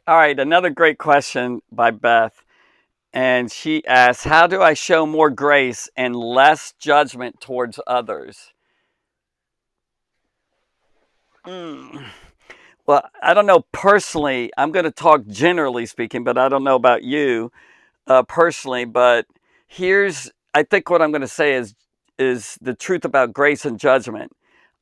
All right, another great question by Beth. And she asks, how do I show more grace and less judgment towards others? Mm. Well, I don't know personally. I'm going to talk generally speaking, but I don't know about you personally. But I think what I'm going to say is the truth about grace and judgment.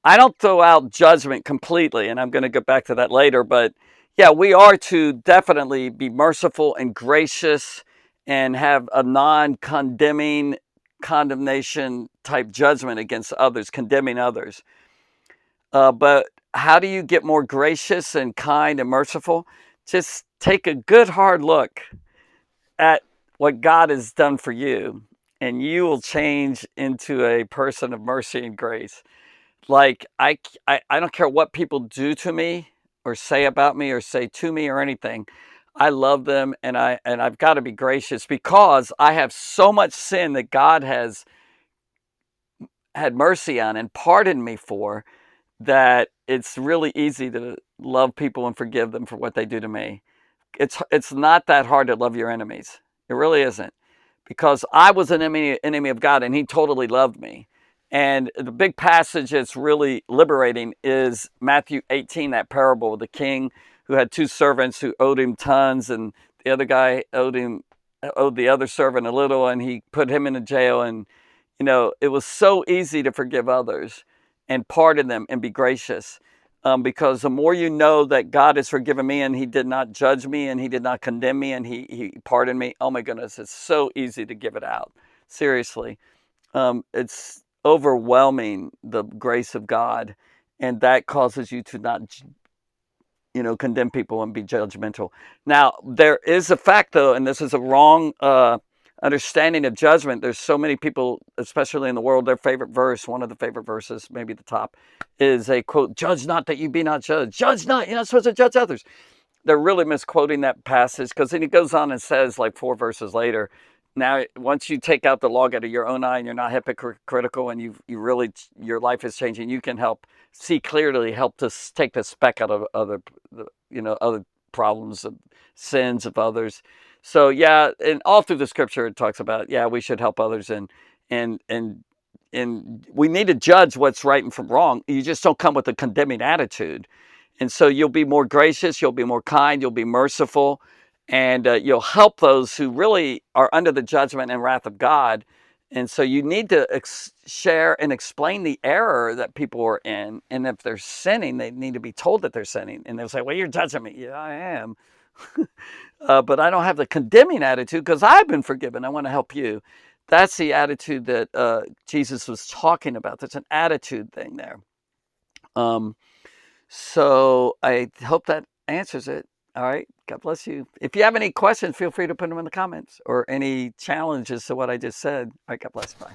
I don't throw out judgment completely, and I'm going to get back to that later. But yeah, we are to definitely be merciful and gracious and have a non condemning, condemnation type judgment against others, condemning others. But how do you get more gracious and kind and merciful? Just take a good hard look at what God has done for you, and you will change into a person of mercy and grace. Like I don't care what people do to me or say about me or say to me or anything. I love them, and I've got to be gracious because I have so much sin that God has had mercy on and pardoned me for, that it's really easy to love people and forgive them for what they do to me. It's not that hard to love your enemies. It really isn't, because I was an enemy of God and he totally loved me. And the big passage that's really liberating is Matthew 18, that parable of the king who had two servants who owed him tons, and the other guy owed the other servant a little, and he put him in a jail. And it was so easy to forgive others and pardon them and be gracious. Because the more you know that God has forgiven me and he did not judge me and he did not condemn me and he pardoned me, oh my goodness, it's so easy to give it out. Seriously. It's overwhelming, the grace of God, and that causes you to not condemn people and be judgmental. Now, there is a fact, though, and this is a wrong understanding of judgment. There's so many people, especially in the world, their favorite verse, one of the favorite verses, maybe the top, is a quote, "Judge not that you be not judged. Judge not, you're not supposed to judge others." They're really misquoting that passage, because then he goes on and says, like 4 verses later, now once you take out the log out of your own eye and you're not hypocritical, and you really, your life is changing, you can help see clearly, help to take the speck out of other problems of sins of others. So yeah, and all through the scripture it talks about, yeah, we should help others, and and and we need to judge what's right and from wrong. You just don't come with a condemning attitude. And so you'll be more gracious, you'll be more kind, you'll be merciful, and you'll help those who really are under the judgment and wrath of God. And so you need to share and explain the error that people are in. And if they're sinning, they need to be told that they're sinning. And they'll say, well, you're judging me. Yeah, I am. But I don't have the condemning attitude because I've been forgiven. I want to help you. That's the attitude that Jesus was talking about. There's an attitude thing there. Um, so I hope that answers it. All right. God bless you. If you have any questions, feel free to put them in the comments, or any challenges to what I just said. All right. God bless. Bye.